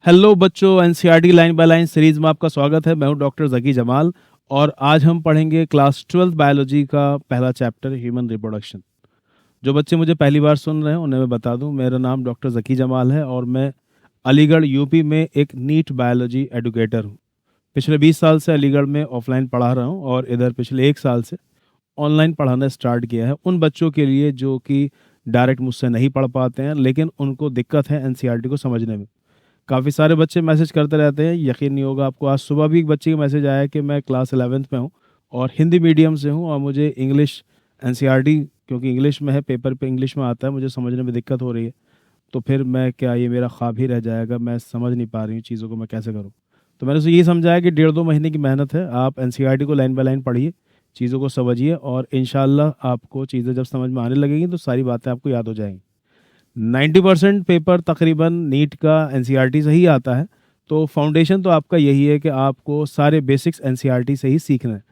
Hello बच्चों, NCERT line by line series में आपका स्वागत है। मैं हूं डॉक्टर जकी जमाल और आज हम पढ़ेंगे क्लास 12 बायोलॉजी का पहला चैप्टर ह्यूमन रिप्रोडक्शन। जो बच्चे मुझे पहली बार सुन रहे हैं उन्हें मैं बता दूं, मेरा नाम डॉक्टर जकी जमाल है और मैं अलीगढ़ यूपी में एक नीट बायोलॉजी एडुकेटर हूं। पिछले 20 साल से अलीगढ़ में ऑफलाइन पढ़ा रहा हूं और इधर पिछले 1 साल से ऑनलाइन पढ़ाना स्टार्ट किया है उन बच्चों के लिए जो कि डायरेक्ट मुझसे नहीं पढ़ पाते हैं लेकिन उनको दिक्कत है एनसीईआरटी को समझने में। काफ़ी सारे बच्चे मैसेज करते रहते हैं, यकीन नहीं होगा आपको, आज सुबह भी एक बच्चे का मैसेज आया कि मैं क्लास 11th में हूँ और हिंदी मीडियम से हूँ और मुझे इंग्लिश एनसीईआरटी, क्योंकि इंग्लिश में है, पेपर पे इंग्लिश में आता है, मुझे समझने में दिक्कत हो रही है। तो फिर मैं क्या, ये मेरा ख्वाब ही रह जाएगा, मैं समझ नहीं पा रही हूँ चीज़ों को, मैं कैसे करूँ। तो मैंने उसे यही समझाया कि 1.5-2 महीने की मेहनत है, आप एनसीईआरटी को लाइन बाय लाइन पढ़िए, चीज़ों को समझिए और इंशाल्लाह आपको चीज़ें जब समझ में आने लगेंगी तो सारी बातें आपको याद हो जाएंगी। 90% पेपर तकरीबन नीट का एनसीईआरटी से ही आता है। तो फाउंडेशन तो आपका यही है कि आपको सारे बेसिक्स एनसीईआरटी से ही सीखना है।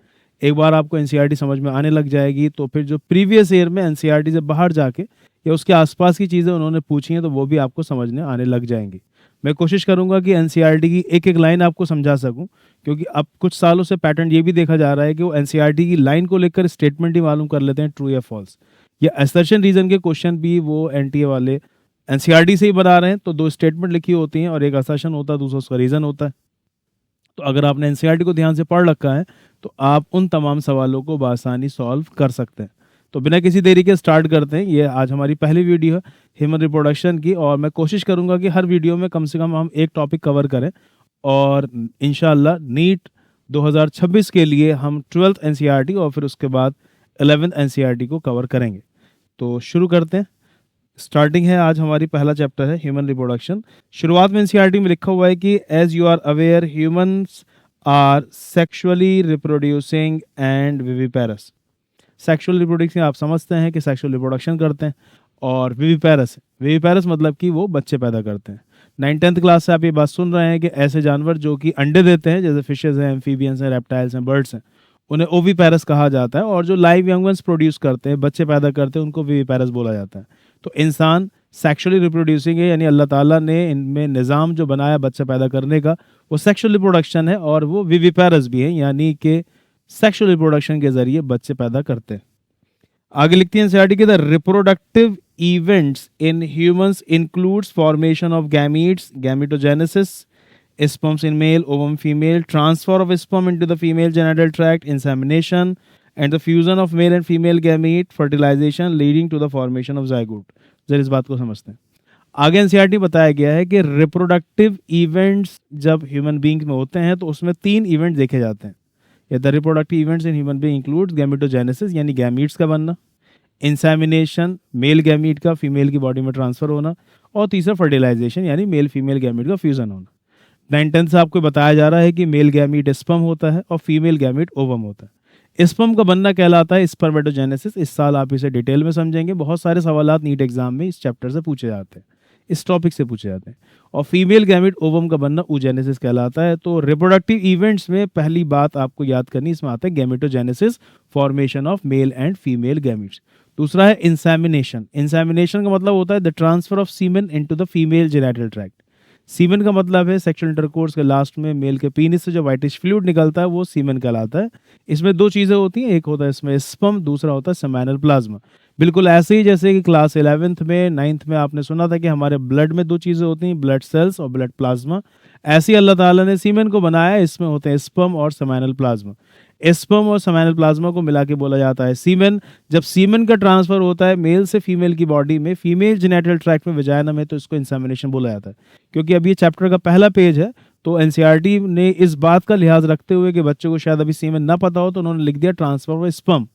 एक बार आपको एनसीईआरटी समझ में आने लग जाएगी तो फिर जो प्रीवियस ईयर में एनसीईआरटी से बाहर जाके या उसके आसपास की चीज़ें उन्होंने पूछी हैं तो वो भी आपको समझने आने लग जाएंगी। मैं कोशिश करूंगा कि एनसीईआरटी की एक एक लाइन आपको समझा सकूं, क्योंकि अब कुछ सालों से पैटर्न ये भी देखा जा रहा है कि वो एनसीईआरटी की लाइन को लेकर स्टेटमेंट ही मालूम कर लेते हैं, ट्रू या फॉल्स। या असर्शन रीजन के क्वेश्चन भी वो एनटीए वाले एनसीईआरटी से ही बना रहे हैं। तो 2 स्टेटमेंट लिखी होती हैं और एक असर्शन होता है, दूसरा उसका रीजन होता है। तो अगर आपने एनसीईआरटी को ध्यान से पढ़ रखा है तो आप उन तमाम सवालों को बआसानी सॉल्व कर सकते हैं। तो बिना किसी देरी के स्टार्ट करते हैं। ये आज हमारी पहली वीडियो है ह्यूमन रिप्रोडक्शन की और मैं कोशिश करूंगा कि हर वीडियो में कम से कम हम एक टॉपिक कवर करें और इंशाल्लाह नीट 2026 के लिए हम 12th एनसीईआरटी और फिर उसके बाद 11th एनसीईआरटी को कवर करेंगे। तो शुरू करते हैं। स्टार्टिंग है, आज हमारी पहला चैप्टर है ह्यूमन रिप्रोडक्शन। शुरुआत में एनसीईआरटी में लिखा हुआ है कि as you are aware humans are sexually reproducing and viviparous. Sexual reproduction आप समझते हैं कि सेक्सुअल रिप्रोडक्शन करते हैं और विविपेरस, विविपेरस मतलब कि वो बच्चे पैदा करते हैं। 9th-10th क्लास से आप ये बात सुन रहे हैं कि ऐसे जानवर जो कि अंडे देते हैं, जैसे फिशेज हैं, एम्फीबियंस हैं, रेप्टाइल्स हैं, बर्ड्स हैं, उन्हें ओविपेरस कहा जाता है और जो लाइव यंग वंस प्रोड्यूस करते हैं, बच्चे पैदा करते हैं, उनको विविपेरस बोला जाता है। तो इंसान सेक्सुअली रिप्रोड्यूसिंग है, यानी अल्लाह ताला ने इनमें निज़ाम जो बनाया बच्चा पैदा करने का वो सेक्सुअल रिप्रोडक्शन है और वो विविपेरस भी है, यानी कि सेक्सुअल रिप्रोडक्शन के जरिए बच्चे पैदा करते हैं। आगे लिखती हैं एनसीईआरटी के, the reproductive events in humans includes formation of gametes, gametogenesis, sperms in male, ovum female, transfer of sperm into the female genital tract, insemination, and the fusion of male and female gamete, fertilization leading to the formation of zygote। जरा इस बात को समझते हैं। आगे NCERT बताया गया है कि रिप्रोडक्टिव इवेंट्स जब ह्यूमन बींग में होते हैं तो उसमें 3 इवेंट देखे जाते हैं। या the reproductive events in human being includes gametogenesis यानी गैमीट्स का बनना, इंसेमिनेशन मेल गैमीट का फीमेल की बॉडी में ट्रांसफर होना, और तीसरा फर्टिलाइजेशन यानी मेल फीमेल गैमीट का फ्यूजन होना। 9th-10th से आपको बताया जा रहा है कि मेल गैमीट स्पर्म होता है और फीमेल गैमीट ओवम होता है। स्पर्म का बनना कहलाता है स्पर्मेटोजेनेसिस। इस साल आप इसे डिटेल में समझेंगे, बहुत सारे सवालात नीट एग्जाम में इस चैप्टर से पूछे जाते हैं, इस टॉपिक से पूछे जाते हैं। और फीमेल गैमीट ओवम का बनना oogenesis कहलाता है। तो रिप्रोडक्टिव इवेंट्स में पहली बात आपको याद करनी, इसमें आता है gametogenesis, formation of male and female gametes. दूसरा है इंसेमिनेशन। इंसेमिनेशन का मतलब होता है the transfer of semen into the female genital tract. Semen का मतलब है सेक्सुअल इंटरकोर्स के लास्ट में मेल के पीनिस से जो व्हाइटिश फ्लूइड निकलता है वो सीमेन कहलाता है। इसमें 2 चीज़ें होती हैं, एक होता है इसमें स्पर्म, दूसरा होता है सेमिनल प्लाज्मा। बिल्कुल ऐसे ही जैसे कि क्लास 11th में 9th में आपने सुना था कि हमारे ब्लड में 2 चीज़ें होती हैं, ब्लड सेल्स और ब्लड प्लाज्मा। ऐसे ही अल्लाह ताला ने सीमेन को बनाया, इसमें होते हैं स्पर्म और सेमिनल प्लाज्मा। स्पर्म और सेमिनल प्लाज्मा को मिला के बोला जाता है सीमेन। जब सीमेन का ट्रांसफर होता है मेल से फीमेल की बॉडी में, फीमेल जेनिटल ट्रैक्ट में, वजाइना में, तो इसको इंसेमिनेशन बोला जाता है। क्योंकि अब ये चैप्टर का पहला पेज है तो एनसीईआरटी ने इस बात का लिहाज रखते हुए कि बच्चों को शायद अभी सीमेन ना पता हो तो उन्होंने लिख दिया transfer of sperm,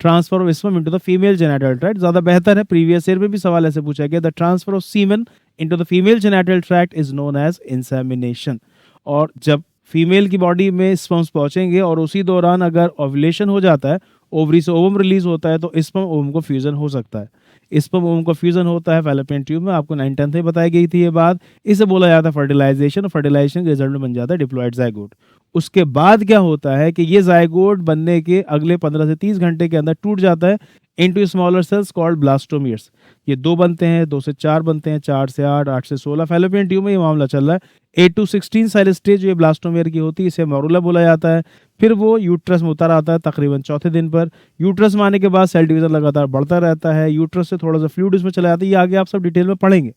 transfer of sperm into the female genital tract. ज़्यादा बेहतर है, प्रीवियस ईयर में भी सवाल ऐसे पूछा गया, the transfer of semen into the female genital tract is known as insemination. और जब फीमेल की बॉडी में स्पर्म्स पहुंचेंगे और उसी दौरान अगर ओव्यूलेशन हो जाता है, ओवरी से ओवम रिलीज होता है, तो स्पर्म ओवम को फ्यूजन हो सकता है। स्पर्म ओवम का फ्यूजन होता है फैलोपियन ट्यूब में, आपको 9th-10th में बताई गई थी ये बात। इसे बोला जाता है फर्टिलाइजेशन और फर्टिलाइजेशन के रिजल्ट में बन जाता है डिप्लॉयड जाइगोट। उसके बाद क्या होता है कि ये जाइगोट बनने के अगले 15 से 30 घंटे के अंदर टूट जाता है into smaller cells called blastomeres. ये 2 बनते हैं, 2 से 4 बनते हैं, 4 से 8, 8 से 16 फैलोपियन ट्यूब में ये मामला चल रहा है। 8 to 16 सेल स्टेज ये ब्लास्टोमेयर की होती है, इसे मॉरुला बोला जाता है। फिर वो यूट्रस में उतर आता है तकरीबन चौथे दिन पर। यूट्रस में आने के बाद सेल डिवीजन लगातार बढ़ता रहता है, यूट्रस से थोड़ा सा फ्लूइड उसमें चला जाता है, ये आगे आप सब डिटेल में पढ़ेंगे।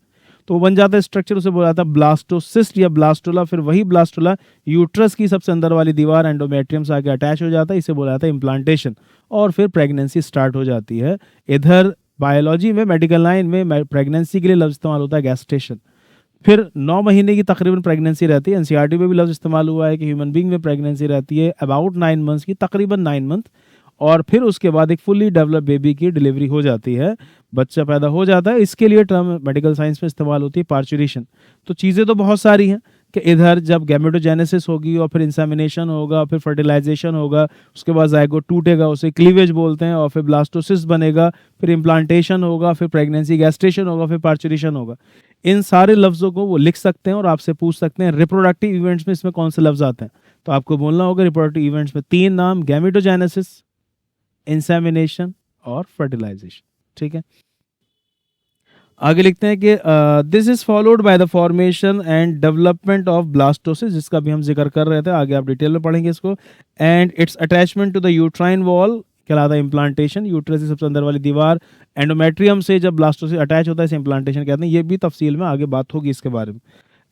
तो वो बन जाता है स्ट्रक्चर, उसे बोला जाता है ब्लास्टोसिस्ट या ब्लास्टोला। फिर वही ब्लास्टोला यूट्रस की सबसे अंदर वाली दीवार एंडोमेट्रियम से आके अटैच हो जाता है, इसे बोला जाता है इम्प्लांटेशन। और फिर प्रेगनेंसी स्टार्ट हो जाती है। इधर बायोलॉजी में, मेडिकल लाइन में प्रेगनेंसी के लिए लफ्ज इस्तेमाल होता है गैस्टेशन। फिर 9 महीने की तकरीबन प्रेगनेंसी रहती है। एनसीईआरटी में भी लफ्ज इस्तेमाल हुआ है कि ह्यूमन बींग में प्रेगनेंसी रहती है अबाउट 9 मंथ्स की, तकरीबन 9 मंथ। और फिर उसके बाद एक फुल्ली डेवलप बेबी की डिलीवरी हो जाती है, बच्चा पैदा हो जाता है। इसके लिए टर्म मेडिकल साइंस में इस्तेमाल होती है पार्चुरेशन। तो चीज़ें तो बहुत सारी हैं कि इधर जब गैमेटोजेनेसिस होगी और फिर इंसेमिनेशन होगा, फिर फर्टिलाइजेशन होगा, उसके बाद जाइगोट टूटेगा, उसे क्लीवेज बोलते हैं, और फिर ब्लास्टोसिस बनेगा, फिर इम्प्लांटेशन होगा, फिर प्रेगनेंसी गैस्टेशन होगा, फिर पार्चुरेशन होगा। इन सारे लफ्ज़ों को वो लिख सकते हैं और आपसे पूछ सकते हैं रिप्रोडक्टिव इवेंट्स में इसमें कौन से लफ्ज़ आते हैं। तो आपको बोलना होगा रिप्रोडक्टिव इवेंट्स में 3 नाम, गैमेटोजेनेसिस, इंसेमिनेशन और फर्टिलाइजेशन। ठीक है, आगे लिखते हैं कि this is followed by the formation and development of blastocyst, जिसका भी हम जिक्र कर रहे थे, आगे आप डिटेल में पढ़ेंगे इसको। And its attachment to the uterine wall कहलाता है इम्प्लांटेशन। यूट्रस की सबसे अंदर वाली दीवार एंडोमेट्रियम से जब ब्लास्टोसिस अटैच होता है इसे इम्प्लांटेशन कहते हैं। ये भी तफसील में आगे बात होगी इसके बारे में।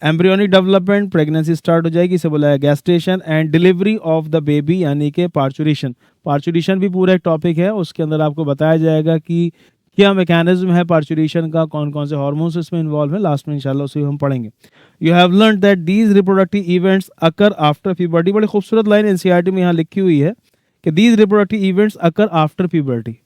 एम्ब्रियोनिक डेवलपमेंट, प्रेगनेंसी स्टार्ट हो जाएगी, इसे बोला है gestation. And delivery of the baby यानी कि पार्चुरेशन। पार्चुरेशन भी पूरा एक टॉपिक है, उसके अंदर आपको बताया जाएगा कि क्या मैकेनिज्म है पार्चुरेशन का, कौन कौन से हार्मोन्स इसमें इन्वॉल्व है, लास्ट में इंशाल्लाह उसे हम पढ़ेंगे। You have learn that these reproductive events occur after puberty. बड़ी खूबसूरत लाइन एनसीईआरटी में यहाँ लिखी हुई है कि these reproductive events occur after puberty.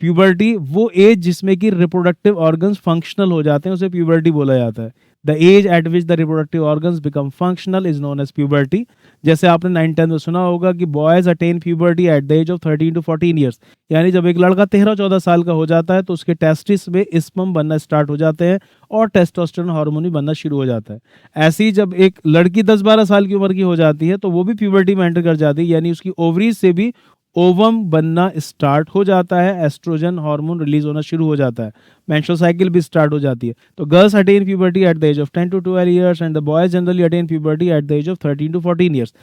Puberty वो एज जिसमें कि रिप्रोडक्टिव ऑर्गन्स फंक्शनल हो जाते हैं, उसे प्यूबर्टी बोला जाता है। The age at which the reproductive organs become functional is known as puberty. जैसे आपने 9-10 में सुना होगा कि boys attain puberty at the age of 13 to 14 years, यानी जब एक लड़का 13-14 साल का हो जाता है तो उसके टेस्टिस में स्पर्म बनना स्टार्ट हो जाते हैं और टेस्टोस्टेरोन हार्मोन भी बनना शुरू हो जाता है। ऐसे ही जब एक लड़की 10-12 साल की उम्र की हो जाती है तो वो भी प्यूबर्टी में एंटर कर जाती है, यानी उसकी ओवरीज से भी ओवम बनना स्टार्ट हो जाता है, एस्ट्रोजन हार्मोन रिलीज होना शुरू हो जाता है, मेंस्ट्रुअल साइकिल भी स्टार्ट हो जाती है। तो girls attain puberty at the age of 10 to 12 years and the boys generally attain puberty at the age of 13 to 14 years.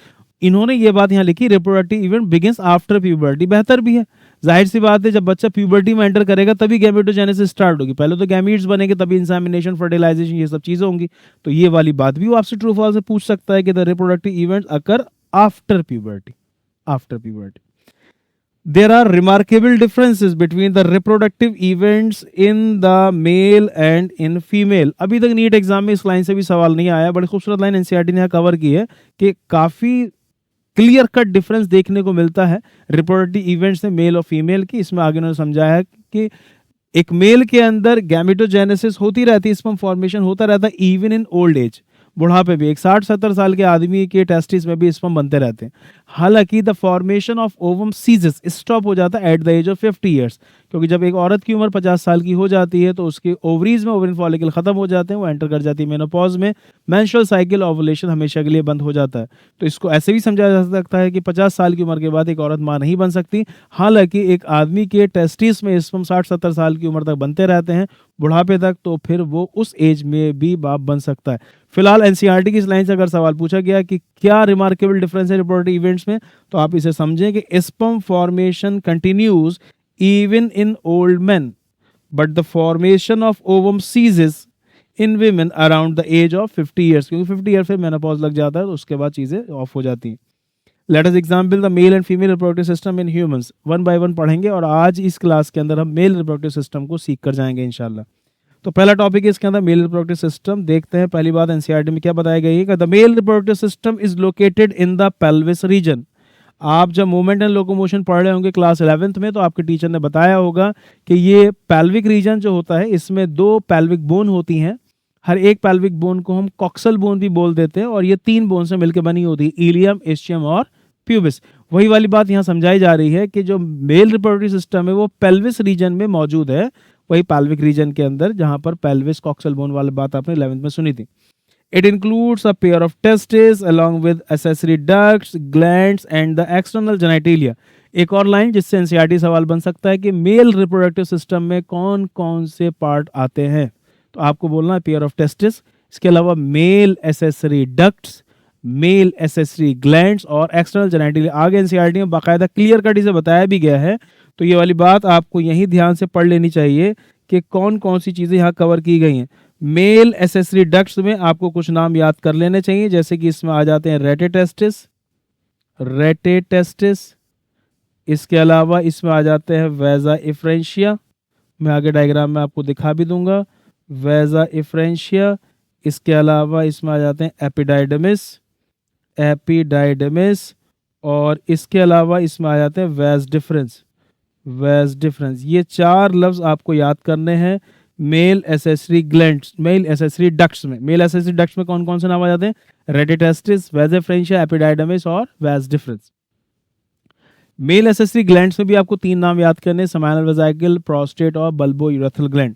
इन्होंने ये बात यहाँ लिखी, reproductive event begins after puberty. बेहतर भी है, जाहिर सी बात है, जब बच्चा प्यूबर्टी में एंटर करेगा तभी गैमेटोजेनेसिस स्टार्ट होगी। पहले तो गैमीट्स बनेंगे, तभी इंसेमिनेशन, फर्टिलाइजेशन, ये सब चीजें होंगी। तो ये वाली बात भी वो आपसे ट्रू फॉल्स से पूछ सकता है कि the reproductive events occur after puberty. After puberty there are remarkable differences between the reproductive events in the male and in female। अभी तक नीट एग्जाम में इस लाइन से भी सवाल नहीं आया, बड़ी खूबसूरत लाइन एनसीईआरटी ने यहाँ कवर की है कि काफी क्लियर कट डिफरेंस देखने को मिलता है रिप्रोडक्टिव इवेंट्स में मेल और फीमेल की। इसमें आगे उन्होंने समझाया है कि एक मेल के अंदर गैमेटोजेनेसिस होती रहती है, स्पर्म फॉर्मेशन होता रहता है इवन इन ओल्ड एज, बुढ़ापे भी। एक 60-70 साल के आदमी के टेस्टिस में भी स्पर्म बनते रहते हैं। हालांकि the formation of ovum ceases stop हो जाता है at the age of 50 years, क्योंकि जब एक औरत की उम्र 50 साल की हो जाती है तो उसके ओवरीज में ओवरिन फॉलिकल खत्म हो जाते हैं, वो एंटर कर जाती है मेनोपॉज में, मेंस्ट्रुअल साइकिल ओवुलेशन हमेशा के लिए बंद हो जाता है। तो इसको ऐसे भी समझा जा सकता है कि 50 साल की उम्र के बाद एक औरत मां नहीं बन सकती। हालांकि एक आदमी के टेस्टिस में स्पर्म 60-70 साल की उम्र तक बनते रहते हैं, बुढ़ापे तक, तो फिर वो उस एज में भी बाप बन सकता है। फिलहाल एनसीईआरटी की इस लाइन से अगर सवाल पूछा गया कि क्या रिमार्केबल डिफरेंस है रिप्रोडक्टिव इवेंट्स में, तो आप इसे समझें कि sperm formation continues even in old man but the formation of ovum ceases in women around the age of 50 years, क्योंकि 50 ईयर फिर मेनोपॉज लग जाता है तो उसके बाद चीजें ऑफ हो जाती हैं। Let us example the mail and female reproductive system in humans, one by one पढ़ेंगे और आज इस क्लास के अंदर हम मेल रिप्रोडक्टिव सिस्टम को सीख कर जाएंगे इंशाल्लाह। तो पहला टॉपिक है इसके अंदर मेल रिप्रोडक्टिव सिस्टम। देखते हैं पहली बात एनसीईआरटी में क्या बताया गया है कि the mail reproductive system is located in the pelvis region. आप जब मूवमेंट एंड लोकोमोशन पढ़ रहे होंगे क्लास 11th में तो आपके टीचर ने बताया होगा कि ये पेल्विक रीजन जो होता है इसमें 2 पेल्विक बोन होती हैं। हर एक पेल्विक बोन को हम कॉक्सल बोन भी बोल देते हैं और ये 3 बोन से मिलकर बनी होती है, इलियम, इस्चियम और प्यूबिस। वही वाली बात यहाँ समझाई जा रही है कि जो मेल रिप्रोडक्टिव सिस्टम है वो पेल्विस रीजन में मौजूद है, वही पेल्विक रीजन के अंदर जहां पर पेल्विस कॉक्सल बोन वाली बात आपने 11th में सुनी थी। It includes a pair of testes along with accessory ducts, glands and the external genitalia। एक और लाइन जिससे एनसीईआरटी सवाल बन सकता है कि मेल रिप्रोडक्टिव सिस्टम में कौन कौन से पार्ट आते हैं, तो आपको बोलना है पेयर ऑफ टेस्टिस, इसके अलावा male accessory ducts, male accessory glands और एक्सटर्नल जेनिटलिया। आगे एनसीईआरटी में बाकायदा क्लियर कट इसे बताया भी गया है, तो ये वाली बात आपको यही ध्यान से पढ़ लेनी चाहिए कि कौन कौन सी चीजें यहाँ कवर की गई हैं। मेल एसेसरी डक्ट्स में आपको कुछ नाम याद कर लेने चाहिए, जैसे कि इसमें आ जाते हैं रेटेटेस्टिस, रेटेटेस्टिस, इसके अलावा इसमें आ जाते हैं वेजा इफ्रेंशिया, मैं आगे डायग्राम में आपको दिखा भी दूंगा, वेजा इफ्रेंशिया। इसके अलावा इसमें आ जाते हैं एपिडाइडमिस, एपिडाइडमिस, और इसके अलावा इसमें आ जाते हैं वेज डिफरेंस, वेज डिफरेंस। ये चार लफ्ज आपको याद करने हैं male accessory glands, male accessory ducts में। मेल एसेसरी डक्ट्स में कौन कौन से नाम आ जाते हैं? रेटिटेस्टिस, वेज इफ्रेंशिया, एपिडाइडमिस और vas deferens. Male accessory glands में भी आपको तीन नाम याद करने हैं, सेमाइनल वेजाइकल, प्रोस्टेट और बल्बो यूरेथ्रल ग्लैंड।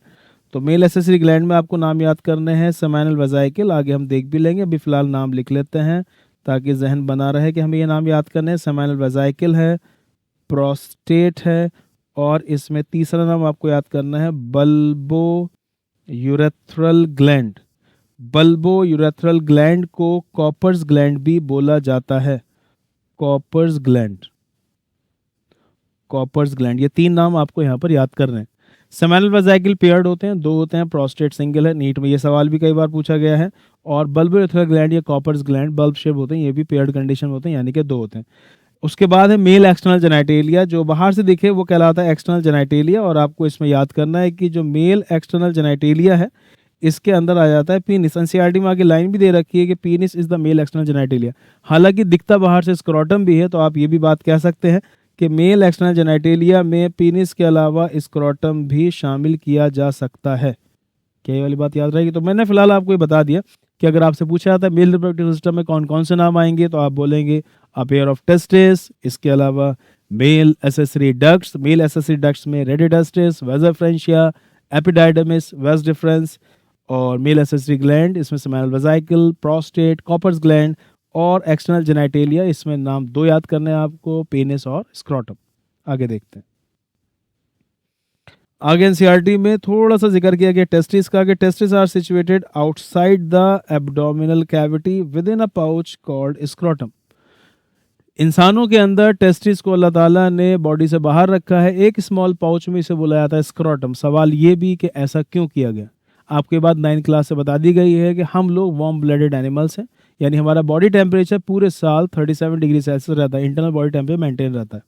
तो मेल एसेसरी ग्लैंड में आपको नाम याद करने हैं सेमाइनल वेजाइकल, आगे हम देख भी लेंगे, अभी फिलहाल नाम लिख लेते हैं ताकि जहन बना रहे कि हमें ये नाम याद करने हैं। सेमाइनल वेजाइकल है, प्रोस्टेट है, और इसमें तीसरा नाम आपको याद करना है bulbo urethral gland. Bulbo urethral gland को कॉपर्स ग्लैंड भी बोला जाता है, कॉपर्स ग्लैंड, कॉपर्स ग्लैंड। ये तीन नाम आपको यहाँ पर याद करने हैं। सेमाइनल वेजाइकल पेयर्ड होते हैं, दो होते हैं, प्रोस्टेट सिंगल है, नीट में ये सवाल भी कई बार पूछा गया है। और बल्बो यूरेथ्रल ग्लैंड या कॉपर्स ग्लैंड बल्ब शेप होते हैं, ये भी पेयर्ड कंडीशन होते हैं, यानी कि दो होते हैं। उसके बाद है मेल एक्सटर्नल जेनिटेलिया, जो बाहर से दिखे वो कहलाता है एक्सटर्नल जेनिटेलिया, और आपको इसमें याद करना है कि जो मेल एक्सटर्नल जेनिटेलिया है इसके अंदर आ जाता है पीनिस। एनसीईआरटी में आगे लाइन भी दे रखी है कि penis is the male external genitalia. हालांकि दिखता बाहर से स्क्रोटम भी है, तो आप ये भी बात कह सकते हैं कि मेल एक्सटर्नल जेनिटेलिया में पीनिस के अलावा स्क्रोटम भी शामिल किया जा सकता है। क्या ये वाली बात याद रहेगी? तो मैंने फिलहाल आपको ये बता दिया कि अगर आपसे पूछा जाता है मेल रिप्रोडक्टिव सिस्टम में कौन कौन से नाम आएंगे, तो आप बोलेंगे अ पेयर ऑफ टेस्टिस, इसके अलावा male accessory ducts, male accessory ducts में rete testis, vasa efferentia, epididymis, vas deferens, और मेल एसेसरी ग्लैंड इसमें seminal vesicle, prostate, Cowper's gland, और एक्सटर्नल जेनिटेलिया इसमें नाम दो याद करने हैं आपको, पेनिस और स्क्रोटम। आगे देखते हैं। आगे एनसीईआरटी में थोड़ा सा जिक्र किया गया टेस्टिस का, कि testis are situated outside the abdominal cavity within a pouch called scrotum. इंसानों के अंदर टेस्टिस को अल्लाह ताला ने बॉडी से बाहर रखा है, एक स्मॉल पाउच में इसे बुलाया जाता है स्क्रोटम। सवाल ये भी कि ऐसा क्यों किया गया? आपके बाद 9th क्लास से बता दी गई है कि हम लोग वार्म ब्लडेड एनिमल्स हैं, यानी हमारा बॉडी टेम्परेचर पूरे साल 37 डिग्री सेल्सियस रहता है, इंटरनल बॉडी टेम्परेचर मेंटेन रहता है।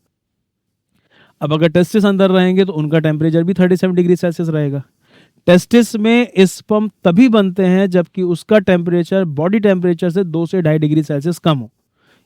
अब अगर टेस्टिस अंदर रहेंगे तो उनका टेम्परेचर भी 37 डिग्री सेल्सियस रहेगा। टेस्टिस में स्पर्म तभी बनते हैं जबकि उसका टेम्परेचर बॉडी टेम्परेचर से 2 से 2.5 डिग्री सेल्सियस कम हो,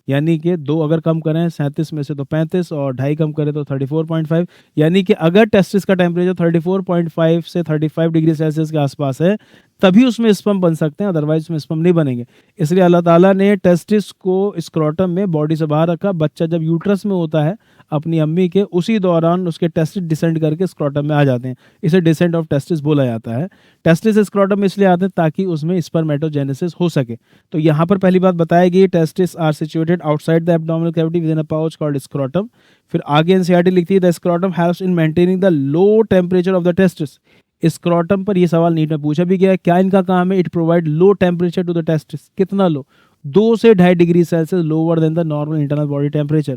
यानी कि 2 अगर कम करें 37 में से तो 35, और 2.5 कम करें तो 34.5, यानी कि अगर टेस्टिस का टेम्परेचर 34.5 से 35 डिग्री सेल्सियस के आसपास है तभी उसमें स्पर्म बन सकते हैं, अदरवाइज उसमें स्पर्म नहीं बनेंगे। इसलिए अल्लाह ताला ने टेस्टिस को स्क्रोटम में बॉडी से बाहर रखा। बच्चा जब यूट्रस में होता है अपनी अम्मी के, उसी दौरान उसके टेस्टिस डिसेंड करके स्क्रोटम में आ जाते हैं, इसे डिसेंट ऑफ टेस्टिस बोला जाता है। टेस्टिस स्क्रोटम में इसलिए आते हैं ताकि उसमें स्पर्मेटोजेनेसिस हो सके। तो यहाँ पर पहली बात बताई गई, testis are situated outside the abdominal cavity within a pouch called scrotum. फिर आगे एनसीईआरटी लिखती है the scrotum helps in maintaining the low temperature of the testis. Scrotum पर ये सवाल नीट में पूछा भी गया है, क्या इनका काम है? It provide low temperature to the testis. कितना लो? 2 से 2.5 degree Celsius lower than the normal internal body temperature.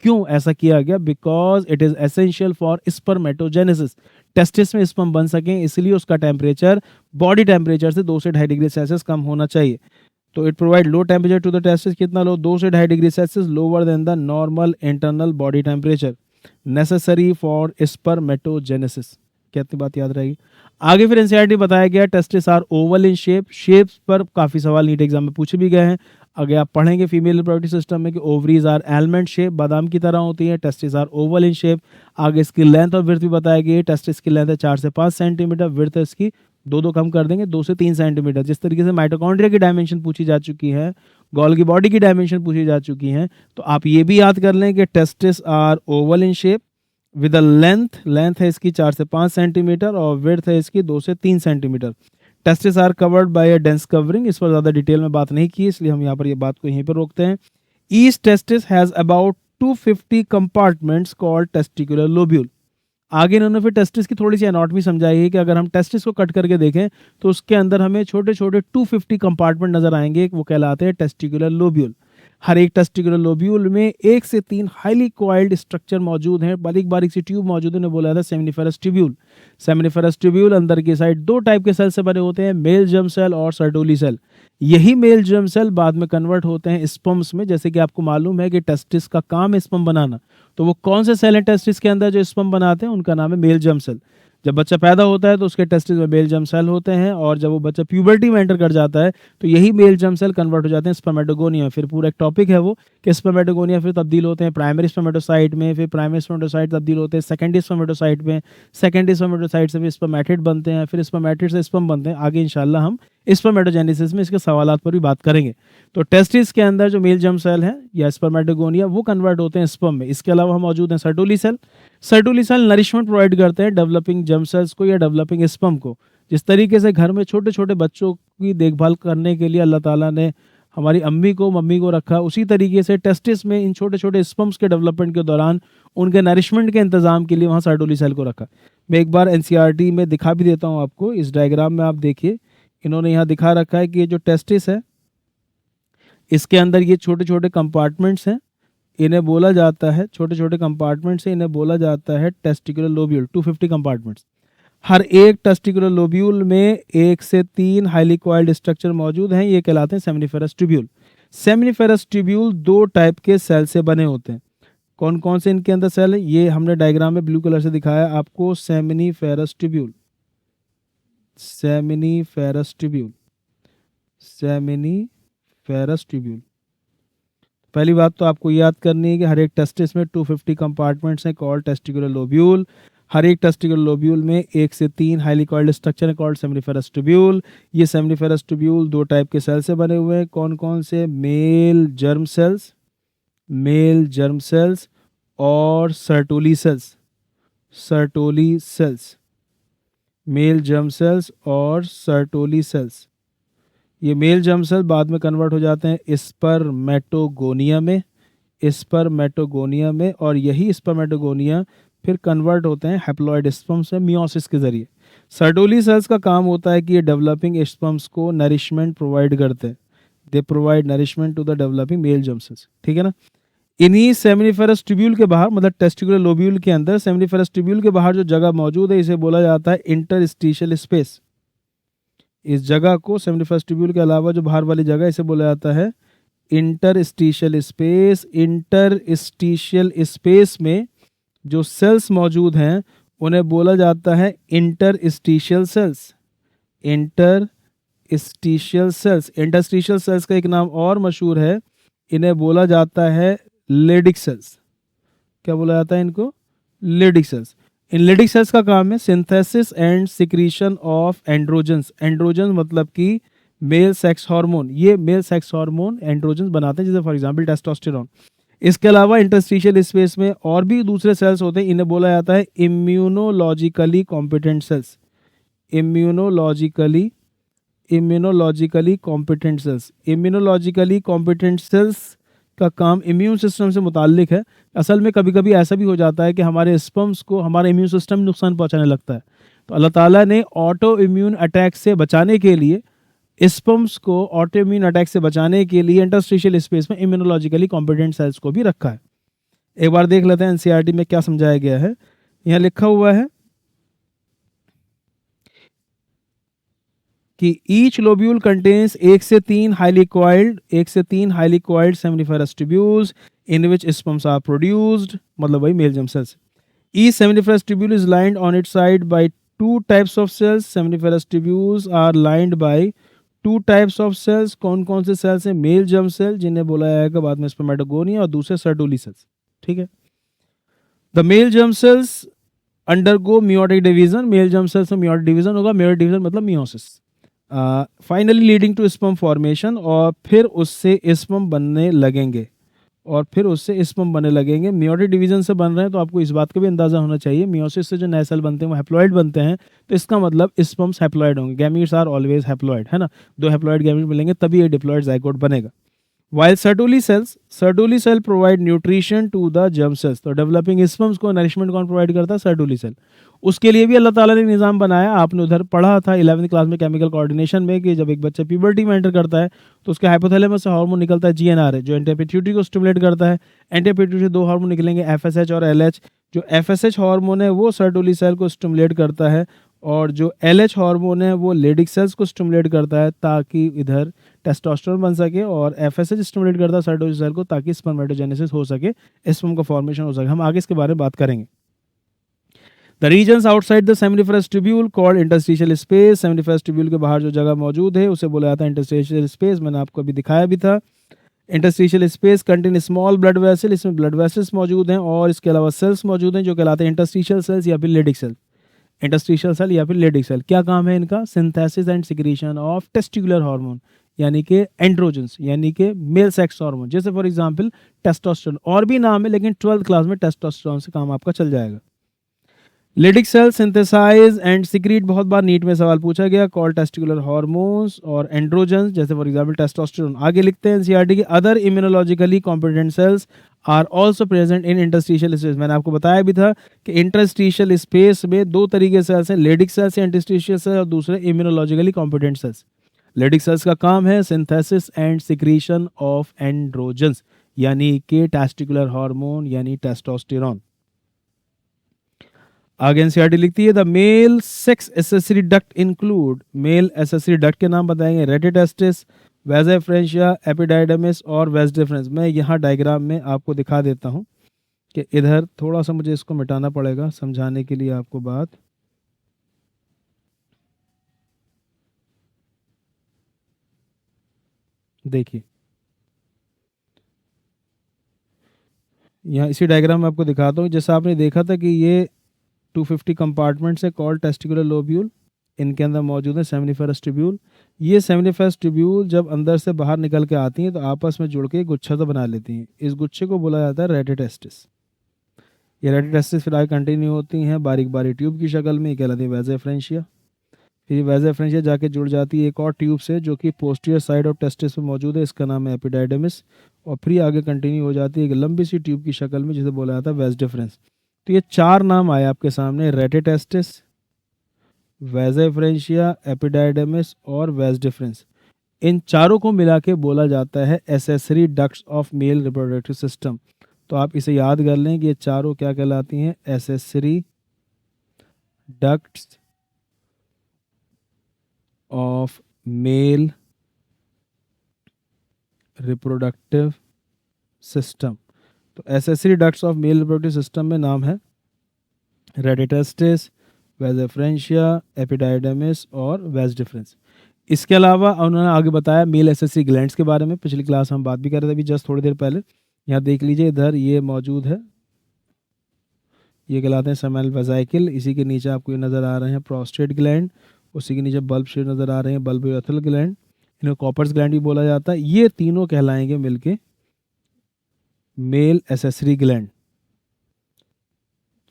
क्यों ऐसा किया गया? Because it is essential for spermatogenesis. Testis में स्पर्म बन सकें इसलिए उसका टेम्परेचर बॉडी टेम्परेचर से 2 से 2.5 डिग्री सेल्सियस कम होना चाहिए। तो it provide low temperature to the testis. कितना लो? 2 से 2.5 degree Celsius lower than the normal internal body temperature necessary for spermatogenesis. कितनी बात याद रहेगी? आगे फिर एनसीईआरटी बताया गया testis are oval in shape. Shapes पर काफी सवाल नीट एग्जाम में पूछे भी गए हैं। आगे आप पढ़ेंगे फीमेल रिप्रोडक्टिव सिस्टम में कि ओवरीज आर आलमंड शेप, बादाम की तरह होती है। Testis are oval in shape. आगे इसकी लेंथ और विड्थ भी बताया गया। टेस्टिस की लेंथ है 4 से 5 सेंटीमीटर, विड्थ है इसकी 2 कम कर देंगे 2 से 3 सेंटीमीटर। जिस तरीके से माइटोकॉन्ड्रिया की डायमेंशन पूछी जा चुकी है, गोल्गी बॉडी की डायमेंशन पूछी जा चुकी है, तो आप ये भी याद कर लें कि testis are oval in shape with a length है इसकी 4 से 5 सेंटीमीटर और विड्थ है इसकी 2 से 3 centimetre. Testis are covered by a dense covering. इस पर ज़्यादा डिटेल में बात नहीं की, इसलिए हम यहाँ पर ये बात को यहीं पर रोकते हैं। Each testis has about 250 compartments called testicular lobule. आगे इन्होंने फिर टेस्टिस की थोड़ी सी एनाटॉमी समझाई है कि अगर हम टेस्टिस को कट करके देखें तो उसके अंदर हमें छोटे छोटे 250 कंपार्टमेंट नजर आएंगे, वो कहलाते हैं टेस्टिकुलर लोब्यूल। हर एक टेस्टिकुलर लोब्यूल में 1 से 3 हाईली कॉइल्ड स्ट्रक्चर मौजूद हैं, बारीक बारीक सी ट्यूब मौजूद है, बोला था सेमिनिफेरस ट्यूब्यूल। सेमिनिफेरस ट्यूब्यूल अंदर की साइड 2 टाइप के सेल से बने होते हैं, मेल जर्म सेल और सर्टोली सेल। यही मेल जर्म सेल बाद में कन्वर्ट होते हैं स्पर्म्स में। जैसे कि आपको मालूम है कि टेस्टिस का काम है स्पर्म बनाना, तो वो कौन से सेल हैं टेस्टिस के अंदर जो स्पर्म बनाते हैं, उनका नाम है मेल जर्म सेल। जब बच्चा पैदा होता है तो उसके टेस्टिस में मेल जर्म सेल होते हैं, और जब वो बच्चा प्यूबर्टी में एंटर कर जाता है तो यही मेल जर्म सेल कन्वर्ट हो जाते हैं स्पर्मेटोगोनिया। फिर पूरा एक टॉपिक है वो कि स्पर्मेटोगोनिया फिर तब्दील होते हैं प्राइमरी स्पर्मेटोसाइट में, फिर प्राइमरी स्पर्मेटोसाइट तब्दील होते हैं सेकेंडरी स्पर्मेटोसाइट में, सेकेंडरी स्पर्मेटोसाइट से फिर स्पर्मेटिड बनते हैं, फिर स्पर्मेटिड से स्पर्म बनते हैं। आगे इंशाल्लाह हम स्पर्मेटोजेनेसिस में इसके सवालात पर भी बात करेंगे। तो टेस्टिस के अंदर जो मेल जर्म सेल है या स्पर्मेटोगोनिया वो कन्वर्ट होते हैं स्पर्म में। इसके अलावा हम मौजूद हैं Sertoli cell. Sertoli cell nourishment provide करते हैं डेवलपिंग जर्म सेल्स को या डेवलपिंग स्पर्म को। जिस तरीके से घर में छोटे छोटे बच्चों की देखभाल करने के लिए अल्लाह ताला ने हमारी अम्मी को मम्मी को रखा, उसी तरीके से टेस्टिस में इन छोटे छोटे स्पर्म्स के डेवलपमेंट के दौरान उनके नरिशमेंट के इंतजाम के लिए वहाँ सर्टोली सेल को रखा। मैं एक बार एनसीईआरटी में दिखा भी देता हूँ आपको, इस डायग्राम में आप देखिए इन्होंने यहाँ दिखा रखा है कि ये जो टेस्टिस है इसके अंदर ये छोटे छोटे कंपार्टमेंट्स हैं, इन्हें बोला जाता है, छोटे छोटे कंपार्टमेंट्स हैं, इन्हें बोला जाता है टेस्टिकुलर लोब्यूल। 250 कंपार्टमेंट्स। हर एक टेस्टिकुलर लोब्यूल में 1 से 3 हाईली कॉइल्ड स्ट्रक्चर मौजूद हैं, ये कहलाते हैं seminiferous tubule. Seminiferous tubule 2 type के सेल से बने होते हैं। कौन कौन से इनके अंदर सेल है, ये हमने डायग्राम में ब्लू कलर से दिखाया आपको, seminiferous tubule, seminiferous tubule, seminiferous tubule. पहली बात तो आपको याद करनी है कि हर एक टेस्टिस में 250 कंपार्टमेंट्स हैं कॉल्ड टेस्टिकुलर लोब्यूल। हर एक टेस्टिकुलर लोब्यूल में 1 से 3 हाईली कॉइल्ड स्ट्रक्चर है कॉल्ड सेमिनिफेरस ट्यूब्यूल। ये सेमिनिफेरस ट्यूब्यूल 2 टाइप के सेल से बने हुए हैं। कौन कौन से, male germ cells, male germ cells और Sertoli cells, Sertoli cells, male germ cells और सर्टोली सेल्स। ये मेल जर्म सेल बाद में कन्वर्ट हो जाते हैं स्पर्मेटोगोनिया में, स्पर्मेटोगोनिया में, और यही स्पर्मेटोगोनिया फिर कन्वर्ट होते हैं हैप्लॉइड स्पर्म्स में मियोसिस के जरिए। सर्टोली सेल्स का काम होता है कि ये डेवलपिंग स्पर्म्स को नरिशमेंट प्रोवाइड करते हैं, they provide nourishment to the developing male germ cells, ठीक है ना। इन्हीं सेमिनिफेरस ट्यूब्यूल के बाहर, मतलब टेस्टिकुलर लोब्यूल के अंदर सेमिनिफेरस ट्यूब्यूल के बाहर जो जगह मौजूद है इसे बोला जाता है इंटरस्टिशियल स्पेस। इस जगह को, सेमिनिफेरस ट्यूब्यूल के अलावा जो बाहर वाली जगह, इसे बोला जाता है इंटरस्टिशियल स्पेस। इंटरस्टिशियल स्पेस में जो सेल्स मौजूद हैं उन्हें बोला जाता है interstitial cells, interstitial cells. Interstitial cells का एक नाम और मशहूर है, इन्हें बोला जाता है लेडिक सेल्स। क्या बोला जाता है इनको, लेडिक सेल्स। इन लेडिक सेल्स का काम है synthesis and secretion of androgens. Androgen मतलब कि मेल सेक्स हार्मोन, ये मेल सेक्स हार्मोन एंड्रोजन्स बनाते हैं, जैसे फॉर एग्जांपल टेस्टोस्टेरोन। इसके अलावा इंटरस्टिशियल स्पेस में और भी दूसरे सेल्स होते हैं, इन्हें बोला जाता है immunologically competent cells, immunologically competent cells. Immunologically competent cells का काम इम्यून सिस्टम से मुताल्लिक है। असल में कभी कभी ऐसा भी हो जाता है कि हमारे स्पर्म्स को हमारा इम्यून सिस्टम नुकसान पहुंचाने लगता है, तो अल्लाह ताला ने ऑटो इम्यून अटैक से बचाने के लिए, स्पर्म्स को ऑटो इम्यून अटैक से बचाने के लिए इंटरस्टिशियल स्पेस में इम्यूनोलॉजिकली कॉम्पिटेंट सेल्स को भी रखा है। एक बार देख लेते हैं एनसीईआरटी में क्या समझाया गया है। यहाँ लिखा हुआ है कि ईच लोब्यूल कंटेन्स 1 से 3 highly coiled seminiferous tubules in which sperms are produced, मतलब वही male germ cells. Each seminiferous tubule is lined on its side by 2 types of cells. Seminiferous tubules are lined by 2 types of cells. कौन कौन से sales हैं, mail germ cell जिन्हें बोला जाएगा बाद में स्पर्मेटोगोनिया, और दूसरे सर्टोली सेल्स, ठीक है। The male germ cells undergo meiotic division, male germ cells में मियोटिक डिवीजन होगा, मियोटिक डिवीजन मतलब meiosis, finally leading to sperm formation, और फिर उससे स्पर्म बनने लगेंगे, मियोटिक डिवीजन से बन रहे हैं तो आपको इस बात का भी अंदाजा होना चाहिए, मियोसिस से जो नए सेल बनते हैं वो हैप्लॉइड बनते हैं, तो इसका मतलब स्पर्म्स हैप्लॉइड होंगे। गैमीट्स आर ऑलवेज हैप्लॉइड, है ना, 2 हैप्लॉइड गैमीट मिलेंगे तभी ये डिप्लॉइड जाइगोट बनेगा। While Sertoli cell provide nutrition to the germ cells. तो डेवलपिंग स्पर्म्स को नरिशमेंट कौन प्रोवाइड करता है? Sertoli cell. उसके लिए भी अल्लाह ताला ने निज़ाम बनाया। आपने उधर पढ़ा था 11वीं क्लास में केमिकल कोऑर्डिनेशन में कि जब एक बच्चा प्यूबर्टी में एंटर करता है तो उसके हाइपोथैलेमस से हार्मोन निकलता है GnRH, जो एंटी पिट्यूटरी को स्टिमुलेट करता है। एंटी पिट्यूटरी से दो हार्मोन निकलेंगे, FSH और LH। जो FSH हार्मोन है वो सर्टोली सेल को स्टिमुलेट करता है, और जो LH हार्मोन है वो लेडिक सेल्स को स्टिमुलेट करता है ताकि इधर टेस्टोस्टेरोन बन सके, और FSH स्टिमुलेट करता है सर्टोली सेल को ताकि स्पर्मेटोजेनेसिस हो सके, स्पर्म का फॉर्मेशन हो सके। हम आगे इसके बारे में बात करेंगे। The regions outside the seminiferous tubule called interstitial space. Seminiferous tubule के बाहर जो जगह मौजूद है उसे बोला जाता है इंटरस्टिशियल स्पेस। मैंने आपको अभी दिखाया भी था। Interstitial space contain small blood vessel, इसमें ब्लड वेसल्स मौजूद हैं, और इसके अलावा सेल्स मौजूद हैं जो कहलाते हैं इंटरस्टिशियल सेल्स या फिर लेडिक सेल। इंटरस्टिशियल सेल या फिर लेडिक सेल क्या काम है इनका? Synthesis and secretion of testicular hormone, यानी कि एंड्रोजन्स, यानी कि मेल सेक्स हार्मोन, जैसे फॉर एग्जांपल टेस्टोस्टेरोन। और भी नाम है लेकिन 12th क्लास में टेस्टोस्टेरोन से काम आपका चल जाएगा। Leydig cell synthesise and secrete, बहुत बार नीट में सवाल पूछा गया, कॉल टेस्टिकुलर हार्मोन्स और एंड्रोजन्स, जैसे फॉर एग्जांपल टेस्टोस्टेरोन। आगे लिखते हैं एनसीईआरटी की other immunologically competent cells are also present in interstitial space. मैंने आपको बताया भी था कि इंटरस्टिशियल स्पेस में दो तरीके सेल्स हैं, लेडिक सेल्स या इंटरस्टिशियल सेल्स, और दूसरे immunologically competent cells. Leydig cells का काम है synthesis and secretion of androgens, यानी कि टेस्टिकुलर हार्मोन यानी टेस्टोस्टेरोन। आगे एनसीईआरटी लिखती है the male sex accessory duct include, male accessory duct के नाम बताएंगे रेटिटेस्टिस, वेजा फ्रेंशिया, एपिडाइडमिस और वेज डिफरेंस। मैं यहाँ डायग्राम में आपको दिखा देता हूँ कि इधर थोड़ा सा मुझे इसको मिटाना पड़ेगा समझाने के लिए आपको बात। देखिए यहाँ इसी डायग्राम में आपको दिखाता हूँ। जैसा आपने देखा था कि ये 250 कंपार्टमेंट्स है कॉल्ड टेस्टिकुलर लोब्यूल, इनके अंदर मौजूद है सेमिनिफेरस ट्यूब्यूल। ये सेमिनिफेरस ट्यूब्यूल जब अंदर से बाहर निकल के आती हैं तो आपस में जुड़ के गुच्छा तो बना लेती हैं। इस गुच्छे को बोला जाता है रेटिटेस्टिस। ये रेटिटेस्टिस फिर आगे कंटिन्यू होती हैं बारीक बारीक ट्यूब की शक्ल में, कहलाती है वेजा फ्रेंशिया। फिर वेजा फ्रेंशिया जाके जुड़ जाती है एक और ट्यूब से जो कि पोस्टीरियर साइड ऑफ टेस्टिस में मौजूद है, इसका नाम है एपिडाइडमिस। और फिर आगे कंटिन्यू हो जाती है एक लंबी सी ट्यूब की शक्ल में जिसे बोला जाता है वेज डिफरेंस। तो ये चार नाम आए आपके सामने, रेटिटेस्टिस, वेजा फ्रेंशिया, एपिडाइडमिस और वेज डिफरेंस। इन चारों को मिला के बोला जाता है accessory ducts of male reproductive system. तो आप इसे याद कर लें कि ये चारों क्या कहलाती हैं? Accessory ducts of male reproductive system. तो accessory ducts of male reproductive system में नाम है रेटिटेस्टिस, वेजा फ्रेंशिया, एपिडाइडमिस और वेज डिफरेंस। इसके अलावा उन्होंने आगे बताया मेल एसेसरी ग्लैंड्स के बारे में। पिछली क्लास हम बात भी कर रहे थे अभी जस्ट थोड़ी देर पहले। यहाँ देख लीजिए इधर ये मौजूद है, ये कहलाते हैं सेमिनल वेजाइकल। इसी के नीचे आपको ये नज़र आ रहे हैं प्रोस्टेट ग्लैंड, उसी के नीचे बल्ब शेड नज़र आ रहे हैं बल्बोरेथल ग्लैंड, इन्हें कॉपर्स ग्लैंड भी बोला जाता है। ये तीनों कहलाएंगे मिलके मेल एसेसरी ग्लैंड।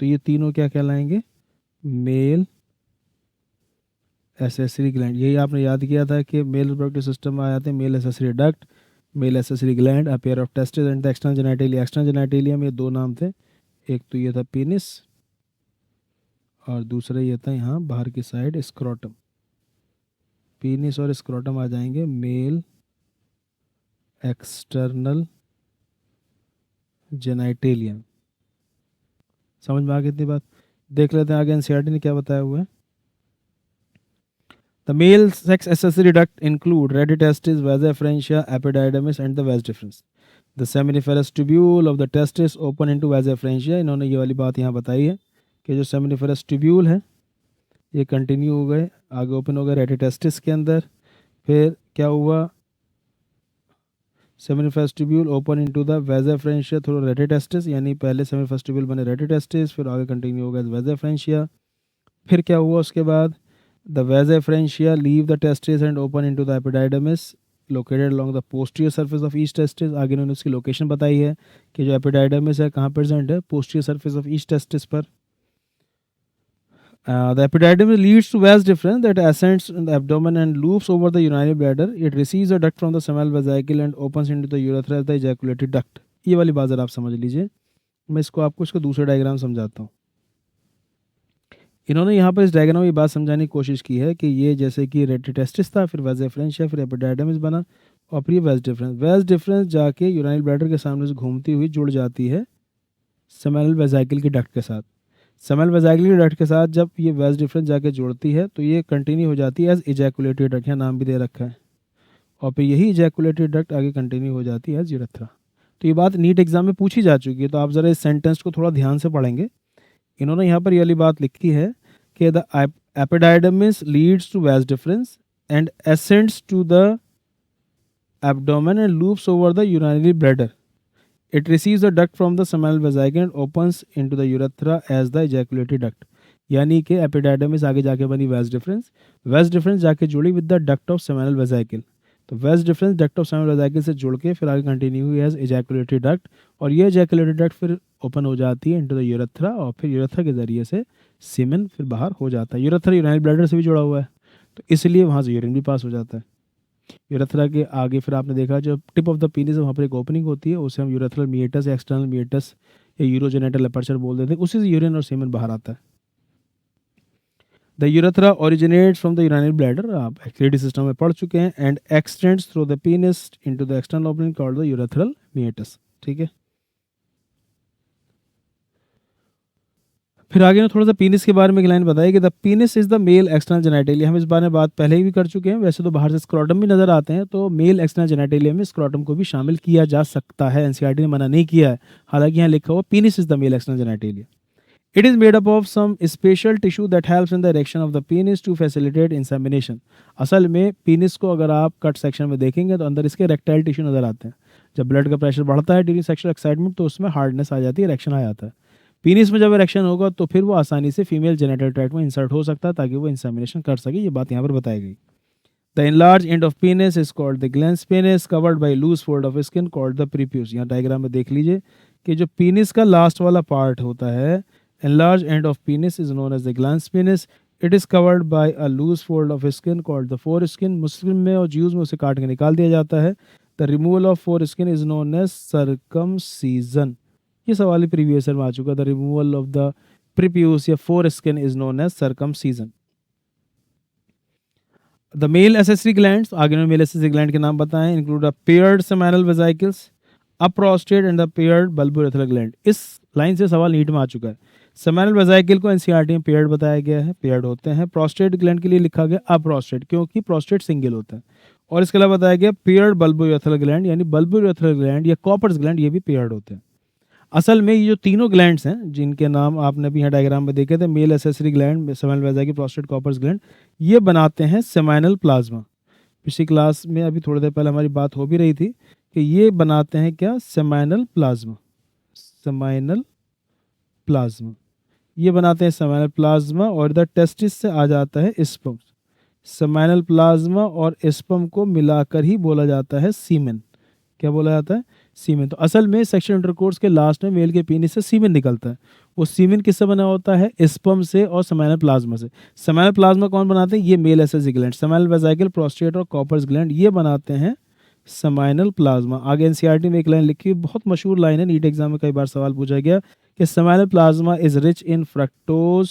तो ये तीनों क्या कहलाएंगे? Male accessory gland. यही आपने याद किया था कि मेल रिप्रोडक्टिव सिस्टम में आ जाते हैं male accessory duct, mail accessory gland, a pair of testis and the external genitalia. External genitalia में दो नाम थे, एक तो ये था पीनिस और दूसरा ये था यहाँ बाहर की साइड स्क्रोटम। पीनिस और स्क्रोटम आ जाएंगे मेल एक्सटर्नल जेनिटलियम। समझ में आ गई इतनी बात? देख लेते हैं आगे एनसीईआरटी ने क्या बताया हुआ है। The male sex accessory duct include reticestis, vasa francia, epididymis and the vas deferens. The seminiferous tubule of the testis open into vasa francia। इन्होंने ये वाली बात यहाँ बताई है कि जो seminiferous tubule है ये कंटिन्यू हो गए, आगे ओपन हो गए रेटिटेस्टिस के अंदर। फिर क्या हुआ? Seminiferous tubule open into the vasa efferentia through rete testis, यानी पहले सेमिनिफेरस ट्यूब्यूल बने रेटिटेस्टिस, फिर आगे कंटिन्यू हो गया वेजा फ्रेंशिया। फिर क्या हुआ उसके बाद? The vasa francia leave the testis and open into the epididymis located along the posterior surface of each testis। आगे इन्होंने उसकी लोकेशन बताई है कि जो एपिडाइडमिस है कहाँ प्रेजेंट है? Posterior surface of each testis पर। The epididymis leads to vas deferens that ascends in the abdomen and loops over the urinary bladder. It receives a duct from the seminal vesicle and opens into the urethra as the ejaculated duct. ये वाली बात जरा आप समझ लीजिए. मैं इसको आपको इसका दूसरा डायग्राम समझाता हूँ. इन्होंने यहाँ पर इस डायग्राम में ये बात समझाने की कोशिश की है कि ये जैसे कि रेटिटेस्टिस था, फिर वाज डिफरेंस, फिर एपिडाइडमिस बना और फिर वाज डिफरेंस. वाज डिफरेंस जाके यूरिनरी ब्लैडर के सामने से घूमती हुई जुड़ जाती है सेमिनल वेजाइकल की डक्ट के साथ. सेमिनल वेजाइकल की डक्ट के साथ जब ये वाज डिफरेंस जाके जुड़ती है तो ये कंटिन्यू हो जाती है एज इजैकुलेटेड डक्ट, यहाँ नाम भी दे रखा है. और फिर यही इजैकुलेटेड डक्ट आगे कंटिन्यू हो जाती है एज यूरेथ्रा. तो ये बात नीट एग्जाम में पूछी जा चुकी है, तो आप ज़रा इस सेंटेंस को थोड़ा ध्यान से पढ़ेंगे. इन्होंने यहाँ पर ये वाली बात लिखी है कि the epididymis leads to vas deferens and ascends to the abdomen and loops over the urinary bladder. It receives a duct from the seminal vesicle and opens into the urethra as the ejaculated duct. यानी कि epididymis आगे जाके बनी vas deferens जाके जुड़ी with the duct of seminal vesicle. तो vas deferens duct of seminal vesicle से जुड़ के फिर आगे कंटिन्यू हुई एज ejaculated duct, और ये ejaculated duct फिर ओपन हो जाती है into the urethra और फिर यूरेथ्रा के ज़रिए से सीमेन फिर बाहर हो जाता है. यूरेथ्रा यूरिनरी ब्लैडर से भी जुड़ा हुआ है तो इसलिए वहाँ से यूरिन भी पास हो जाता है. यूरेथ्रा के आगे फिर आपने देखा जो टिप ऑफ द पीनिस है वहाँ पर एक ओपनिंग होती है, उसे हम यूरेथ्रल मिएटस या एक्सटर्नल मिएटस या यूरोजेनेटल एपर्चर बोल देते हैं. उसी से यूरिन और सीमेन बाहर आता है. The urethra originates from the urinary bladder, आप एक्सक्रीटरी सिस्टम में पढ़ चुके हैं, and x tends through the penis into the external opening called the urethral meatus. ठीक है. फिर आगे ने थोड़ा सा पीनिस के बारे में एक लाइन बताई कि the penis is the male external genitalia. हम इस बारे में बात पहले ही भी कर चुके हैं. वैसे तो बाहर से स्क्रोटम भी नजर आते हैं, तो मेल एक्सटर्नल जेनिटेलिया में स्क्रोटम को भी शामिल किया जा सकता है. एनसीईआरटी ने मना नहीं किया है, हालांकि यहाँ लिखा हुआ penis is the male external genitalia. It is made up of some special tissue that helps in the erection of the penis to facilitate insemination. असल में पीनिस को अगर आप कट सेक्शन में देखेंगे तो अंदर इसके रेक्टाइल टिश्यू नजर आते हैं. जब ब्लड का प्रेशर बढ़ता है ड्यूरिंग सेक्सुअल एक्साइटमेंट तो उसमें हार्डनेस आ जाती है, इरेक्शन आ जाता है. पीनिस में जब इरेक्शन होगा तो फिर वो आसानी से फीमेल जेनिटल ट्रैक्ट में इंसर्ट हो सकता है ताकि वो इंसेमिनेशन कर सके. ये बात यहाँ पर बताई गई. The enlarged end of penis is called the glans penis covered by loose fold of skin called the prepuce. यहाँ डायग्राम में देख लीजिए कि जो पीनिस का लास्ट वाला पार्ट होता है, enlarged end of penis is known as the glans penis. It is covered by a loose fold of skin called the foreskin. मुस्लिम में और ज्यूज में उसे काट के निकाल दिया जाता है. The removal of foreskin is known as circumcision. ये सवाल ही प्रीवियस ईयर में आ चुका. The removal of the prepuce या foreskin is known as circumcision. The male accessory glands, आगे में male accessory gland के नाम बताएं, include a paired seminal vesicles, a prostate and the paired bulbourethral gland. इस line से सवाल नीट में आ चुका है. सेमिनल वेजाइकल को एनसीईआरटी में पेयर्ड बताया गया है, पेयर्ड होते हैं. प्रोस्टेट ग्लैंड के लिए लिखा गया अप्रोस्टेट क्योंकि प्रोस्टेट सिंगल होता है. और इसके अलावा बताया गया पेयर्ड बल्बोयूरेथ्रल ग्लैंड, यानी बल्बोयूरेथ्रल ग्लैंड या कॉपर्स ग्लैंड, ये भी पेयर्ड होते हैं. असल में ये जो तीनों ग्लैंड्स हैं जिनके नाम आपने भी यहाँ डायग्राम में देखे थे, male accessory gland, seminal vesicle, prostate, Cowper's gland, ये बनाते हैं सेमिनल प्लाज्मा. पिछली क्लास में अभी थोड़ी देर पहले हमारी बात हो भी रही थी कि ये बनाते हैं क्या, सेमिनल प्लाज्मा. सेमिनल प्लाज्मा ये बनाते हैं सेमिनल प्लाज्मा. और द टेस्टिस से आ जाता है स्पर्म. सेमिनल प्लाज्मा और स्पर्म को मिलाकर ही बोला जाता है सीमेन. क्या बोला जाता है, सीमेन. तो असल में सेक्सुअल इंटरकोर्स के लास्ट में मेल के पीनिस से सीमेन निकलता है. वो सीमेन किससे बना होता है, स्पर्म से और सेमिनल प्लाज्मा से. सेमिनल प्लाज्मा कौन बनाते हैं, ये mail accessory gland. Seminal vesicle, prostate और कॉपर्स ग्लैंड ये बनाते हैं सेमिनल प्लाज्मा. आगे एनसीईआरटी में एक लाइन लिखी, बहुत मशहूर लाइन है, नीट एग्जाम में कई बार सवाल पूछा गया कि seminal plasma is rich in fructose,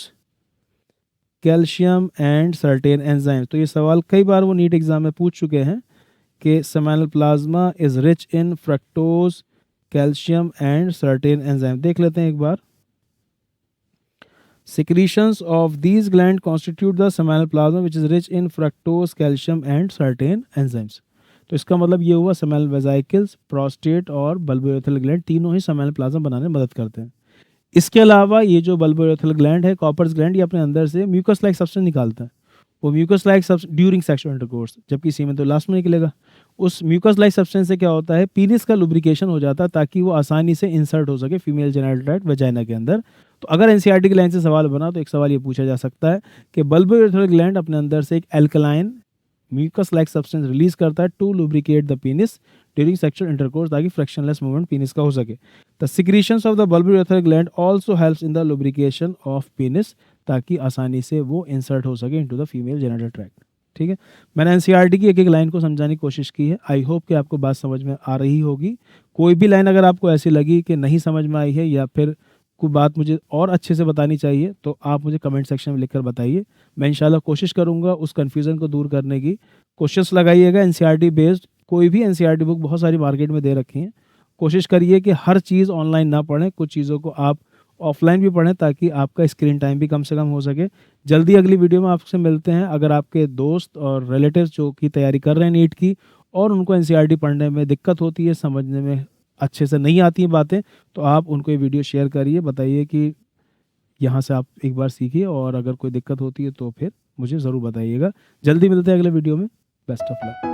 calcium and certain enzyme. तो ये सवाल कई बार वो नीट एग्जाम में पूछ चुके हैं कि seminal plasma is rich in fructose, calcium and certain enzyme. देख लेते हैं एक बार. Secretions of these glands constitute the seminal plasma which is rich in fructose, calcium and certain enzymes. तो इसका मतलब ये हुआ सेमिनल वेजाइकल्स, प्रोस्टेट और बल्बोयूरेथ्रल ग्लैंड तीनों ही सेमिनल प्लाज्मा बनाने में मदद करते हैं. इसके अलावा ये जो बल्बोयूरेथ्रल ग्लैंड है, कॉपर्स ग्लैंड, ये अपने अंदर से म्यूकस लाइक सब्सटेंस निकालता है. वो mucus like substance during sexual intercourse, जबकि सीमेन तो लास्ट में निकलेगा. उस म्यूकस लाइक सब्सटेंस से क्या होता है, पीनिस का लुब्रिकेशन हो जाता है ताकि वो आसानी से इंसर्ट हो सके फीमेल जेनिटल ट्रैक्ट वेजाइना के अंदर. तो अगर एनसीईआरटी की लाइन से सवाल बना तो एक सवाल ये पूछा जा सकता है कि बल्बोयूरेथ्रल ग्लैंड अपने अंदर से एक alkaline mucus like substance release करता है to lubricate the penis during sexual intercourse, ताकि फ्रिक्शनलेस मूवमेंट पीनिस का हो सके. The secretions of the bulbourethral gland also helps in the lubrication of penis. ताकि आसानी से वो इंसर्ट हो सके into the female genital tract. ठीक है, मैंने एनसीईआरटी की एक एक लाइन को समझाने की कोशिश की है। आई होप कि आपको बात समझ में आ रही होगी। कोई भी लाइन अगर आपको ऐसी लगी कि नहीं समझ में आई है या फिर कोई बात मुझे और अच्छे से बतानी चाहिए तो आप मुझे कमेंट सेक्शन में लिखकर बताइए। मैं इंशाल्लाह कोशिश करूंगा उस कन्फ्यूज़न को दूर करने की। क्वेश्चंस लगाइएगा एनसीईआरटी बेस्ड, कोई भी एनसीईआरटी बुक बहुत सारी मार्केट में दे रखी हैं। कोशिश करिए कि हर चीज़ ऑनलाइन ना पढ़ें, कुछ चीज़ों को आप ऑफलाइन भी पढ़ें ताकि आपका स्क्रीन टाइम भी कम से कम हो सके। जल्दी अगली वीडियो में आपसे मिलते हैं। अगर आपके दोस्त और रिलेटिव्स जो की तैयारी कर रहे हैं नीट की और उनको एनसीईआरटी पढ़ने में दिक्कत होती है, समझने में अच्छे से नहीं आती हैं बातें, तो आप उनको ये वीडियो शेयर करिए, बताइए कि यहाँ से आप एक बार सीखिए और अगर कोई दिक्कत होती है तो फिर मुझे ज़रूर बताइएगा। जल्दी मिलते हैं अगले वीडियो में। Best of luck.